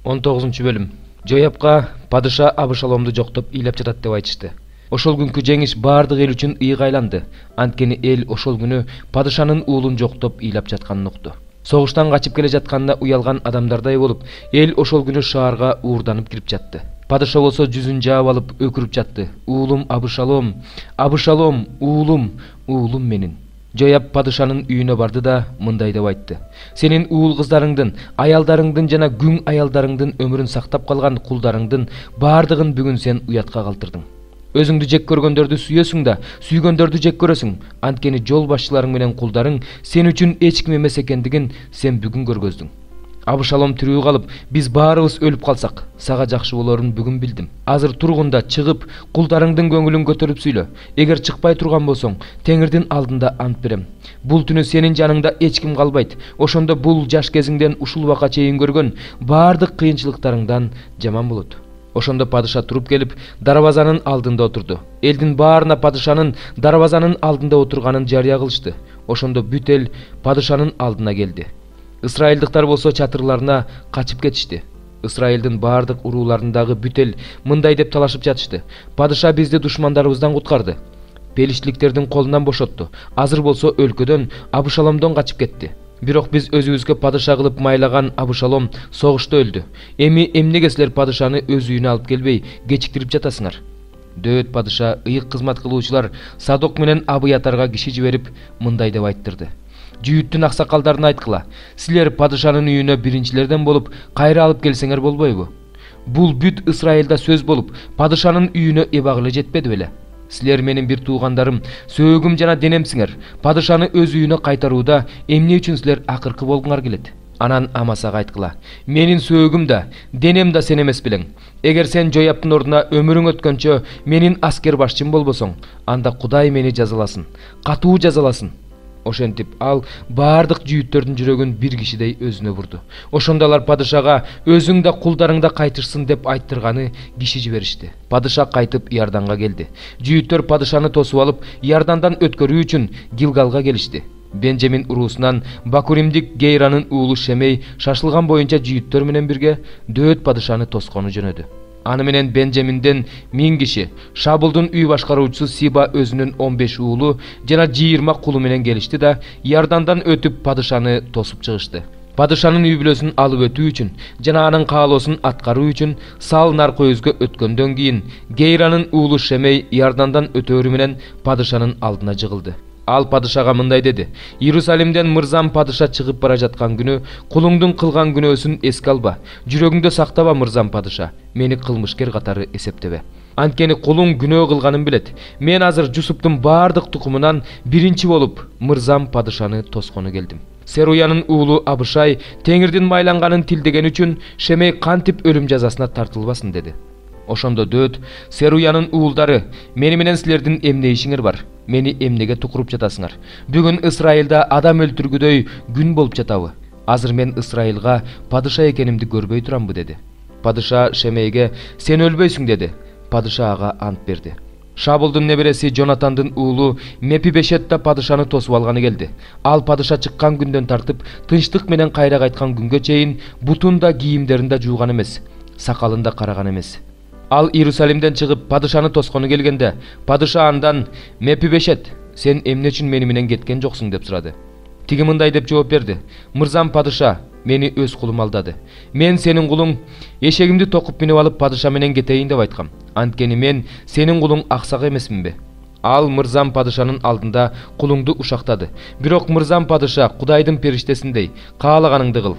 19 бөлүм. Жоябка падыша Абышаломду жоктоп ыйлап жатат деп айтышты. Ошол күнкү жеңиш бардык эл үчүн ыйык айланды. Анткени эл ошол күнү падышанын уулун жоктоп ыйлап жатканын укту. Согуштан качып келе жатканына уялган адамдардай болуп, эл ошол күнү шаарга уурданып кирип жатты. Падыша болсо жүзүн жаап алып өкүрүп жатты. Уулум Абышалом, Абышалом, уулум, уулум менин. Жояб падышанын үйүнө барды да мындай деп айтты: Сенин уул кыздарыңдын, аялдарыңдын жана күң аялдарыңдын өмүрүн сактап калган кулдарыңдын бардыгын бүгүн сен уятка калтырдың. Өзүңдү жек көргөндөрдү сүйөсүң да, сүйгөндөрдү жек көрөсүң. Анткени жол башчыларың менен кулдарың сен үчүн эч ким эмес экендигин сен бүгүн көргөздүң. Абышалом тирүү калып, биз баарыбыз өлүп калсак, сага жакшы болорун бүгүн билдим. Азыр тургунда чыгып, кулдарыңдын көңүлүн көтөрүп сүйлө. Эгер чыкпай турган болсоң, Теңирдин алдында ант берем. Бул түнү сенин жаныңда эч ким калбайт. Ошондо бул жаш кезиңден ушул убакка чейин көргөн бардык кыйынчылыктарыңдан жаман болот. Ошондо падыша туруп келип, дарбазанын алдында отурду. Элдин баарына падышанын дарбазанын алдында отурганын жарыя кылышты. Ошондо бүт эл падышанын алдына келди. Ысрайылдыктар болсо чатырларына качып кетишти. Ысрайылдын бардык урууларындагы бүт эл мындай деп талашып жатышты: Падыша бизди душмандарыбыздан куткарды, пелиштиликтердин колунан бошотту. Азыр болсо өлкөдөн Абышаломдон качып кетти. Бирок биз өзүбүзгө падыша кылып майлаган Абышалом согушта өлдү. Эми эмнеге силер падышаны өз үйүнө алып келбей кечиктирип жатасыңар? Дөөт падыша ыйык кызмат кылуучулар Садок менен Абыятарга киши жиберип мындай деп айттырды: Жүйүттүн аксакалдарына айткыла, силер падышанын үйүнө биринчилерден болуп кайра алып келсеңер болбойбу? Бул бүт Ысрайылда сөз болуп, падышанын үйүнө эбак эле жетпеди беле? Силер менин бир туугандарым, сөөгүм жана денемсиңер. Падышаны өз үйүнө кайтарууда эмне үчүн силер акыркы болгуңар келет? Анан Амасага айткыла: Менин сөөгүм да, денем да сен эмес белең. Эгер сен Жоябтын ордуна өмүрүң өткөнчө менин аскер башчым болбосоң, анда Кудай мени жазаласын, катуу жазаласын. Ошентип ал бардык жүйүттөрдүн жүрөгүн бир кишидей өзүнө бурду. Ошондо алар падышага өзүң да кулдарың да кайтышсын деп айттырганы киши жиберишти. Падыша кайтып Иорданга келди. Жүйүттөр падышаны тосуп алып, Иордандан өткөрүү үчүн Гилгалга келишти. Бенжамин уруусунан Бакуримдик Гейранын уулу Шемей шашылган боюнча жүйүттөр менен бирге дөөт падышаны тоскону жөнөдү. Аны менен Бенжаминден 1000 киши, Шабылдын үй башкаруучусу Сиба өзүнүн 15 уулу жана 20 кулу менен келишти да Иордандан өтүп падышаны тосуп чыгышты. Падышанын үй бүлөсүн алып өтүү үчүн жана анын каалоосун аткаруу үчүн Сал наркөзгө өткөндөн кийин Гейранын уулу Шемей Иордандан өтөөрү менен падышанын алдына жыгылды. Ал падышага мындай деди: Иерусалимден мырзам падыша чыгып бара жаткан күнү кулуңдун кылган күнөөсүн эске алба. Жүрөгүңдө сактаба мырзам падыша. Мени кылмышкер катары эсептебе. Анткени кулуң күнөө кылганын билет. Мен азыр Жусуптун бардык тукумунан биринчи болуп мырзам падышаны тоскону келдим. Серуянын уулу Абышай Теңирдин майланганын тилдеген үчүн Шемей кантип өлүм жазасына тартылбасын деди. Ошондо дөөт Серуянын уулдары: Мени менен силердин эмне ишиңер бар? Мени эмнеге тукуруп жатасыңар? Бүгүн Ысрайылда адам өлтүргүдөй күн болуп жатабы? Азыр мен Ысрайылга падыша экенимди көрбөй турамбы деди. Падыша Шемейге: Сен өлбөйсүң деди. Падыша ага ант берди. Шабылдын небереси Жонатандын уулу Мепибешет да падышаны тосуп алганы келди. Ал падыша чыккан күндөн тартып тынчтык менен кайра кайткан күнгө чейин бутун да кийимдерин да жууган эмес, сакалын да караган эмес. Ал Иерусалимден чыгып падышаны тоскону келгенде, падыша андан: Мепибешет, сен эмне үчүн мени менен кеткен жоксуң деп сурады. Тиги мындай деп жооп берди: Мырзам падыша, мени өз кулум алдады. Мен сенин кулуң эшегимди токуп минип алып падыша менен кетейин деп айткам. Анткени мен сенин кулуң аксак эмесминби? Ал мырзам падышанын алдында кулуңду ушактады. Бирок мырзам падыша Кудайдын периштесиндей, каалаганыңды кыл.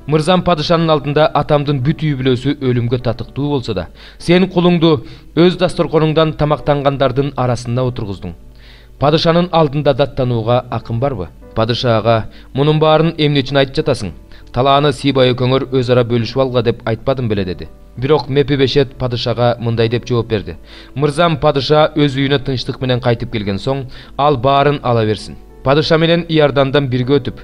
Мырзам падышанын алдында атамдын бүт үй бүлөсү өлүмгө татыктуу болсо да, сен кулуңду өз дасторконуңдан тамактангандардын арасында отургуздуң. Падышанын алдында даттанууга акын барбы? Падыша ага: Мунун баарын эмне үчүн айтып жатасың? Талааны Сиба экөөңөр өз ара бөлүшүп алгыла деп айтпадым беле деди. Бирок Мепибешет падышага мындай деп жооп берди: Мырзам падыша өз үйүнө тынчтык менен кайтып келген соң, ал баарын ала берсин. Падыша менен Иордандан бирге өтүп,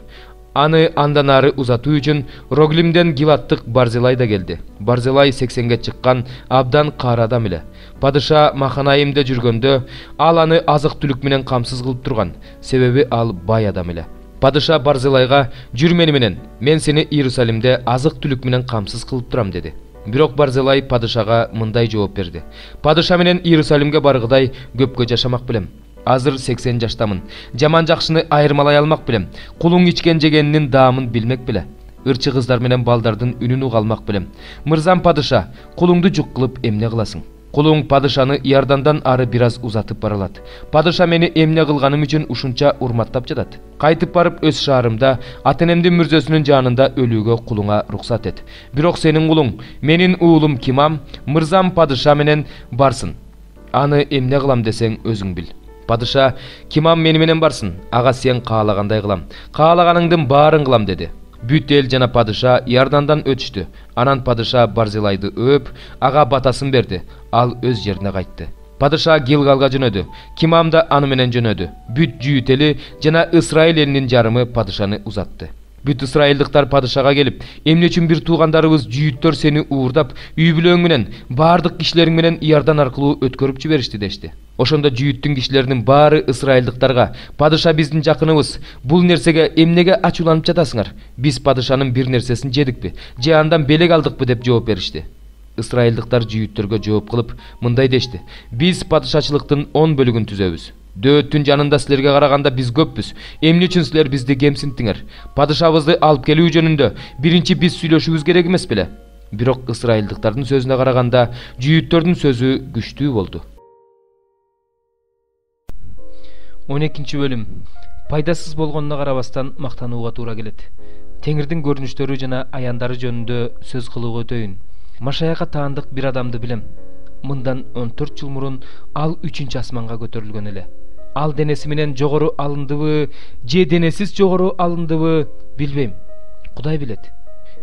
аны андан ары узатуу үчүн Роглимден Гилаттык Барзилай да келди. Барзилай 80-ге чыккан абдан каар адам эле. Падыша Маханаимде жүргөндө ал аны азык түлүк менен камсыз кылып турган, себеби ал бай адам эле. Падыша Барзылайга жүрмени менен мен сени Иерусалимде азык түлүк менен камсыз кылып турам деди. Бирок Барзылай падышага мындай жооп берди. Падыша менен Иерусалимге баргыдай көпкө жашамак белем. Азыр 80 жаштамын. Жаман жакшыны айырмалай алмак белем. Кулуң ичкен жегенинин даамын билмек беле. Ырчы кыздар менен балдардын үнүн угалмак белем. Мырзам падыша, кулуңду жук кылып эмне кыласың? Кулуң падышаны Иордандан ары бир аз узатып баралат. Падыша мени эмне кылганым үчүн ушунча урматтап жатат. Кайтып барып өз шаарымда ата-энемдин мүрзөсүнүн жанында өлүүгө кулуңа рухсат эт. Бирок сенин кулуң, менин уулум Кимам, мырзам падыша менен барсын. Аны эмне кылам десең өзүң бил. Падыша, Кимам мени менен барсын, ага сен каалагандай кылам. Каалаганыңдын баарын кылам деди. Бүт эл жана падыша Иордандан өтүштү. Анан падыша Барзилайды өөп, ага батасын берди. Ал өз жерине кайтты. Падыша Гилгалга жөнөдү. Кимам да аны менен жөнөдү. Бүт жүйүт эли жана Исраил элинин жарымы падышаны узатты. Бүт исраилдыктар падышага келип, эмне үчүн бир туугандарыбыз жүйүттөр сени уурдап, үй бүлөң менен, бардык кишилериң менен Иордан аркылуу өткөрүп жиберишти дешти. Ошондо жүйүттүн кишилеринин баары исраилдыктарга: "Падыша биздин жакыныбыз, бул нерсеге эмнеге ачууланып жатасыңар? Биз падышанын бир нерсесин жедикпи, же андан белек алдыкпы?" деп жооп беришти. Исраилдыктар жүйүттөргө жооп кылып мындай дешти: "Биз падышачылыктын 10 бөлүгүн түзөбүз. Дөөттүн жанында силерге караганда биз көппүз. Эмне үчүн силер бизди кемсинтиңер? Падышабызды алып келүү жөнүндө биринчи биз сүйлөшүбүз керек эмес беле?" Бирок исраилдыктардын сөзүнө караганда жүйүттөрдүн сөзү күчтүү болду. 12 бөлүм. Пайдасыз болгонуна карабастан мактанууга туура келет. Теңирдин көрүнүштөрү жана аяндары жөнүндө сөз кылууга өтөйүн. Машаяка таандык бир адамды билем. Мындан 14 жыл мурун ал 3-чү асманга көтөрүлгөн эле. Ал денеси менен жогору алындыбы, же денесиз жогору алындыбы билбейм. Кудай билет.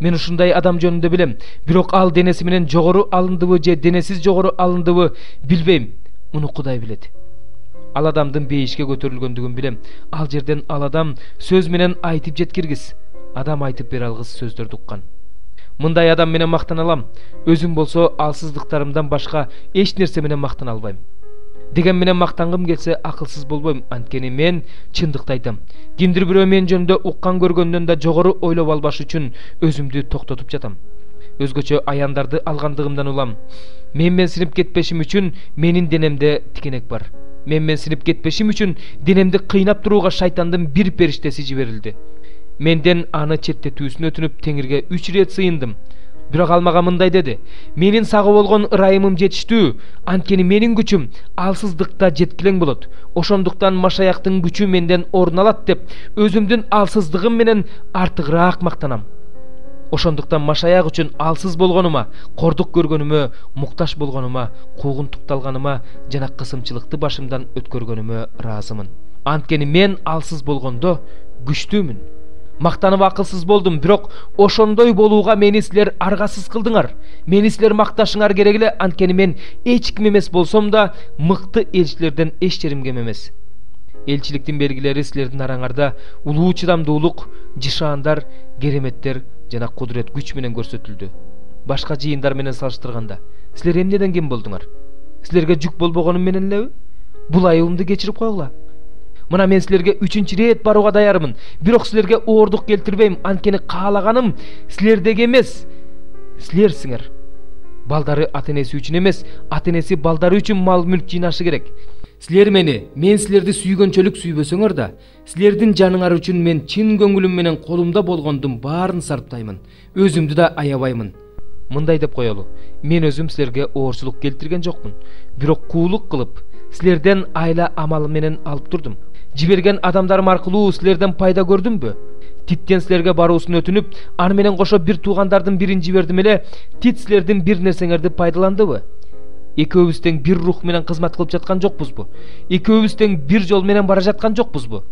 Мен ушундай адам жөнүндө билем, бирок ал денеси менен жогору алындыбы, же денесиз жогору алындыбы билбейм. Муну Кудай билет. Ал адамдын бейишке көтөрүлгөндүгүн билем. Ал жерден ал адам сөз менен айтып жеткиргис, адам айтып бере алгыс сөздөрдү уккан. Мындай адам менен мактана алам. Өзүм болсо алсыздыктарымдан башка эч нерсе менен мактана албайм. Деген менен мактангым келсе акылсыз болбойм, анткени мен чындыкты айтам. Кимдир бирөө мен жөнүндө уккан көргөндөн да жогору ойлоп албаш үчүн өзүмдү токтотуп жатам. Өзгөчө аяндарды алгандыгымдан улам. Менен синип кетпешим үчүн менин денемде тикенек бар. Менен синип кетпешим үчүн денемди кыйнап турууга шайтандын бир периштеси жиберилди. Менден аны четтетүүсүн өтүнүп Теңирге 3 рет сыйындым. Бирок ал мага мындай деди: "Менин сагы болгон ырайымым жетиштүү, анткени менин күчүм алсыздыкта жеткилең болот. Ошондуктан Машаяктын күчү менден орун алат деп өзүмдүн алсыздыгым менен артыгыраак мактанам. Ошондуктан Машаяк үчүн алсыз болгонума, кордук көргөнүмө, мукташ болгонума, куугунтукталганыма жана кысымчылыкты башымдан өткөргөнүмө ыраазымын. Анткени мен алсыз болгондо күчтүүмүн. Мактанып акылсыз болдум, бирок ошондой болууга мени силер аргасыз кылдыңар. Мени силер макташыңар керек эле, анткени мен эч ким эмес болсом да мыкты элчилерден эч жерим кем эмес. Элчиликтин белгилери силердин араңарда улуу чыдамдуулук, жышаандар, кереметтер жана кудурет күч менен көрсөтүлдү. Башка жыйындар менен салыштырганда силер эмнеден кем болдуңар? Силерге жүк болбогонум менен элеби? Бул айыбымды кечирип койгула. Мына мен силерге 3-чү рет барууга даярмын, бирок силерге оордук келтирбейм, анткени каалаганым силердеги эмес, силерсиңер. Балдары ата-энеси үчүн эмес, ата-энеси балдары үчүн мал-мүлк жыйнашы керек. Силер мен силерди сүйгөнчөлүк сүйбөсөңөр да, силердин жаныңар үчүн мен чын көңүлүм менен колумда болгондун баарын сарптаймын, өзүмдү да аябаймын. Мындай деп коелу: мен өзүм силерге оорчулук келтирген жокмун, бирок куулук кылып, силерден айла амалы менен алып турдум. Жиберген адамдарым аркылуу силерден пайда көрдүмбү? Титтен силерге баруусун өтүнүп, аны менен кошо бир туугандардын бирин жибердим эле, Тит силердин бир нерсеңерди пайдаландыбы? Экөөбүз тең бир рух менен кызмат кылып жаткан жокпузбу? Экөөбүз тең бир жол менен бара жаткан жокпузбу?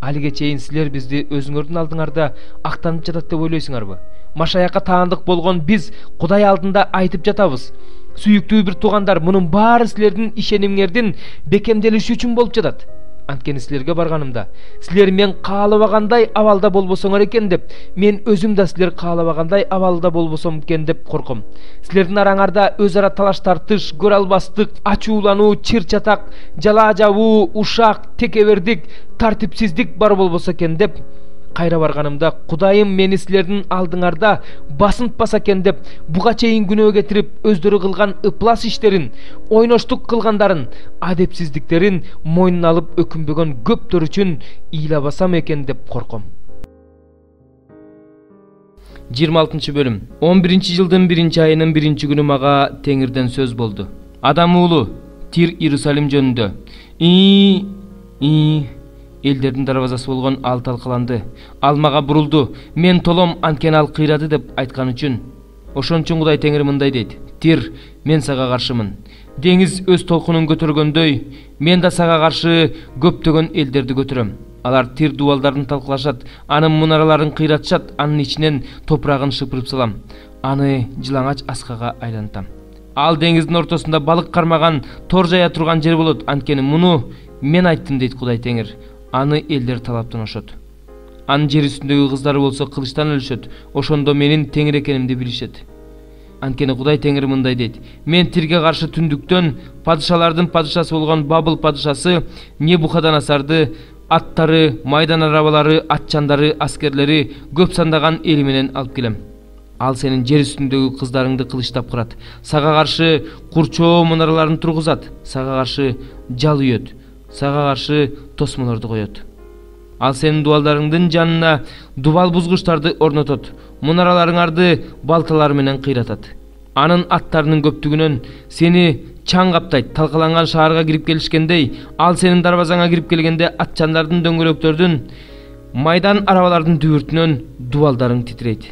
Алиге чейин силер бизди өзүңөрдүн алдыңарда актанып жатат деп ойлойсуңарбы? Машаякка таандык болгон биз Кудай алдында айтып жатабыз: сүйүктүү бир туугандар, мунун баары силердин ишенимиңердин бекемделиши үчүн болуп жатат. Анткени силерге барганымда, силер мен каалабагандай абалда болбосоңор экен деп, мен өзүм да силер каалабагандай абалда болбосом экен деп корком. Силердин араңарда өз ара талаш тартыш, көрө албастык, ачуулануу, чыр-чатак, жалаа жабуу, ушак, текебердик, тартипсиздик бар болбосо экен деп Кайра барганымда Кудайым мени силердин алдыңарда басынтпаса экен деп буга чейин күнөө кетирип өздөрү кылган ыплас иштерин, ойноштук кылгандарын, адепсиздиктерин мойнуна алып өкүнбөгөн көптөр үчүн ыйлабасам экен деп корком. 26 бөлүм. 11-жылдын 1-айынын 1-күнү мага Теңирден сөз болду. Адам уулу, Тир Иерусалим жөнүндө. Элдердин дарбазасы болгон ал талкаланды. Ал мага бурулду. Мен толом, анткени ал кыйрады деп айткан үчүн. Ошон үчүн Кудай Теңир мындай дейт: Тир, мен сага каршымын. Деңиз өз толкунун көтөргөндөй, мен да сага каршы көптөгөн элдерди көтөрөм. Алар Тир дубалдарын талкалашат, анын мунараларын кыйратышат, анын ичинен топурагын шыпырып салам. Аны жылаңач аскага айлантам. Ал деңиздин ортосунда балык кармаган, тор жая турган жер болот. Анткени муну мен айттым дейт Кудай Теңир. Аны элдер талаптан ошот. Анын жер үстүндөгү кыздары болсо кылычтан өлүшөт. Ошондо менин Теңир экенимди билишет. Анткени Кудай Теңир мындай дейт: Мен Тирге каршы түндүктөн падышалардын падышасы болгон Бабыл падышасы Небухадоносорду аттары, майдан арабалары, атчандары, аскерлери көп сандаган эли менен алып келем. Ал сенин жер үстүндөгү кыздарыңды кылычтап кырат. Сага каршы курчоо мунараларын тургузат. Сага каршы жал үйөт. Сага каршы тосмолорду коет. Ал сенин дубалдарыңдын жанына дубал бузгучтарды орнотот. Мунараларыңарды балталар менен кыйратат. Анын аттарынын көптүгүнөн сени чаң каптайт. Талкаланган шаарга кирип келишкендей, ал сенин дарбазаңа кирип келгенде атчандардын дөңгөлөктөрдүн, майдан арабалардын дүбүртүнөн дубалдарың титрейт.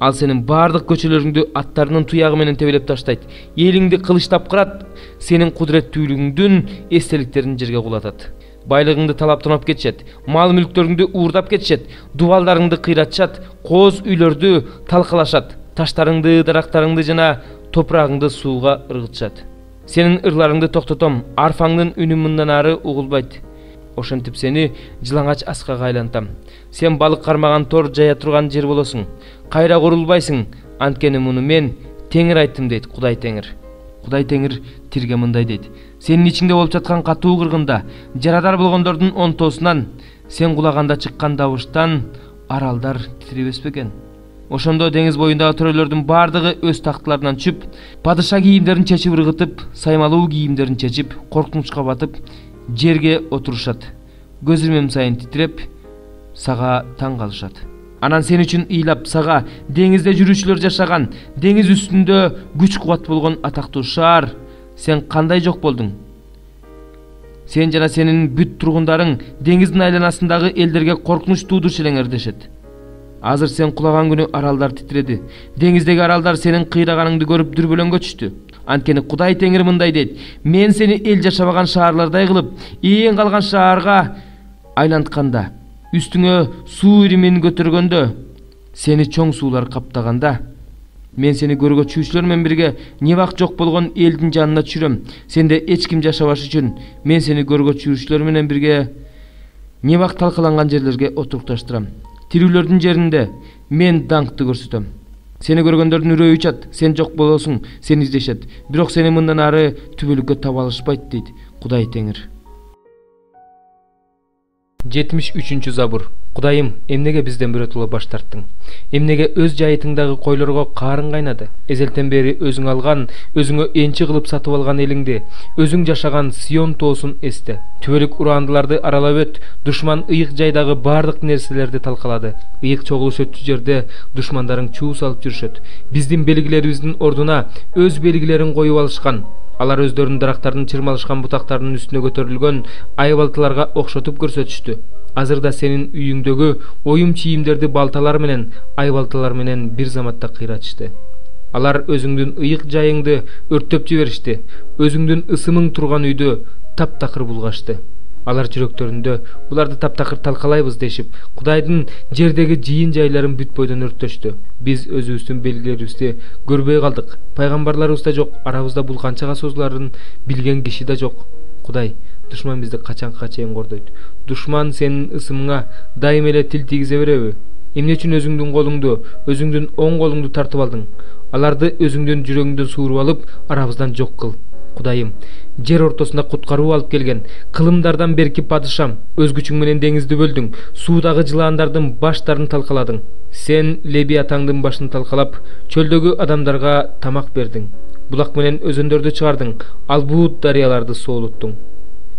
Ал сенин бардык көчөлөрүңдү аттарынын туягы менен тебелеп таштайт. Элиңди кылычтап кырат, сенин кудуреттүүлүгүңдүн эстеликтерин жерге кулатат. Байлыгыңды талап тонап кетишет, мал мүлктөрүңдү уурдап кетишет, дубалдарыңды кыйратышат, кооз үйлөрдү талкалашат, таштарыңды, дарактарыңды жана топурагыңды сууга ыргытышат. Сенин ырларыңды токтотом, арфаңдын үнү мындан ары угулбайт. Ошентип сени жылаңач аскага айлантам. Сен балык кармаган тор жая турган жер болосуң. Кайра курулбайсың, анткени муну мен Теңир айттым дейт Кудай Теңир. Кудай Теңир Тирге мындай дейт: Сенин ичиңде болуп жаткан катуу кыргында, жарадар болгондордун онтоосунан, сен кулаганда чыккан добуштан аралдар титиребеспи экен? Ошондо деңиз боюндагы төрөлөрдүн бардыгы өз тактыларынан түшүп, падыша кийимдерин чечип ыргытып, саймалуу кийимдерин чечип, коркунучка батып, жерге отурушат. Көз ирмем сайын титиреп, сага таң калышат. Анан сен үчүн ыйлап, сага деңизде жүрүүчүлөр жашаган, деңиз үстүндө күч кубат болгон атактуу шаар, сен кандай жок болдуң? Сен жана сенин бүт тургундарың деңиздин айланасындагы элдерге коркунуч туудурчу элеңер дешет. Азыр сен кулаган күнү аралдар титиреди. Деңиздеги аралдар сенин кыйраганыңды көрүп дүрбөлөнгө түштү. Анткени Кудай Теңир мындай дейт: Мен сени эл жашабаган шаарлардай кылып, эң калган шаарга айлантканда, үстүңө суу иримин көтөргөндө, сени чоң суулар каптаганда, мен сени көргөчүүчүлөр менен бирге небак жок болгон элдин жанына түшүрөм. Сенде эч ким жашабаш үчүн мен сени көргөчүүчүлөр менен бирге небак талкаланган жерлерге отурукташтырам. Тирүүлөрдүн жеринде мен даңкты көрсөтөм. Сени көргөндөрдүн үрөйү учат, сен жок болосуң, сени издешет. Бирок сени мындан ары түбөлүккө таба алышпайт дейт Кудай Теңир. 73 забур. Кудайым, эмнеге бизден биротоло баш тарттың? Эмнеге өз жайытыңдагы койлорго каарың кайнады? Эзелтен бери өзүң алган, өзүңө энчи кылып сатып алган элиңди, өзүң жашаган Сион тоосун эсте. Түбөлүк урандыларды аралап өт, душман ыйык жайдагы бардык нерселерди талкалады. Ыйык чогулушөт жерде душмандарың чуу салып жүрүшөт. Биздин белгилерибиздин ордуна өз белгилерин коюп алышкан. Алар өздөрүнүн дарактардын чырмалышкан бутактарынын үстүнө көтөрүлгөн айбалтыларга окшотуп көрсөтүштү. Азырда сенин үйүңдөгү оюм чийимдерди балталар менен, айбалталар менен бир заматта кыйратышты. Алар өзүңдүн ыйык жайыңды өрттөп жиберишти. Өзүңдүн ысымың турган үйдү таптакыр булгашты. Алар жүрөктөрүндө буларды таптакыр талкалайбыз дешип, Кудайдын жердеги жыйын жайларын бүт бойдон өрттөштү. Биз өзүбүздүн белгилерибизди көрбөй калдык. Пайгамбарларыбыз да жок, арабызда бул канчага созуларын билген киши да жок. Кудай, душман бизди качанга чейин кордойт? Душман сенин ысымыңа дайым эле тил тийгизе береби? Эмне үчүн өзүңдүн колуңду, өзүңдүн оң колуңду тартып алдың? Аларды өзүңдүн жүрөгүңдөн сууруп алып, арабыздан жок кыл. Кудайым, жер ортосунда куткаруу алып келген кылымдардан берки падышам, өз күчүң менен деңизди бөлдүң, суудагы жылаандардын баштарын талкаладың. Сен Лебиатаңдын башын талкалап, чөлдөгү адамдарга тамак бердиң. Булак менен өзөндөрдү чыгардың, албуут дарыяларды соолуттуң.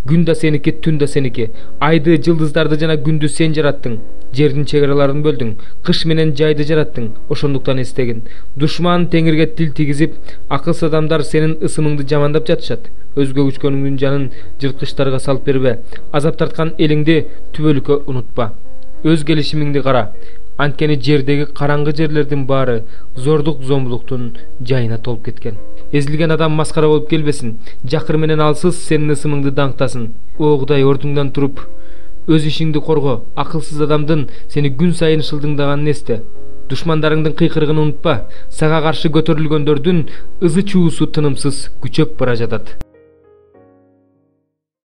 Күн да сеники, түн да сеники. Айды, жылдыздарды жана күндү сен жараттың. Жердин чегараларын бөлдүң, кыш менен жайды жараттың. Ошондуктан эстегин. Душман теңирге тил тигизип, акылсыз адамдар сенин ысымыңды жамандап жатышат. Өзгө күчкөнүңдүн жанын жырткычтарга салып бербе. Азап тарткан элиңди түбөлүккө унутпа. Өз келишимиңди кара. Анткени жердеги караңгы жерлердин баары зордук зомбулуктун жайына толуп кеткен. Эзилген адам маскара болуп келбесин. Жакыр менен алсыз сенин ысымыңды даңктасын. О Кудай, ордуңдан туруп, өз ишиңди корго. Акылсыз адамдын сени күн сайын шылдыңдаганын эсте. Душмандарыңдын кыйкырыгын унутпа. Сага каршы көтөрүлгөндөрдүн ызы чуусу тынымсыз күчөп бара жатат.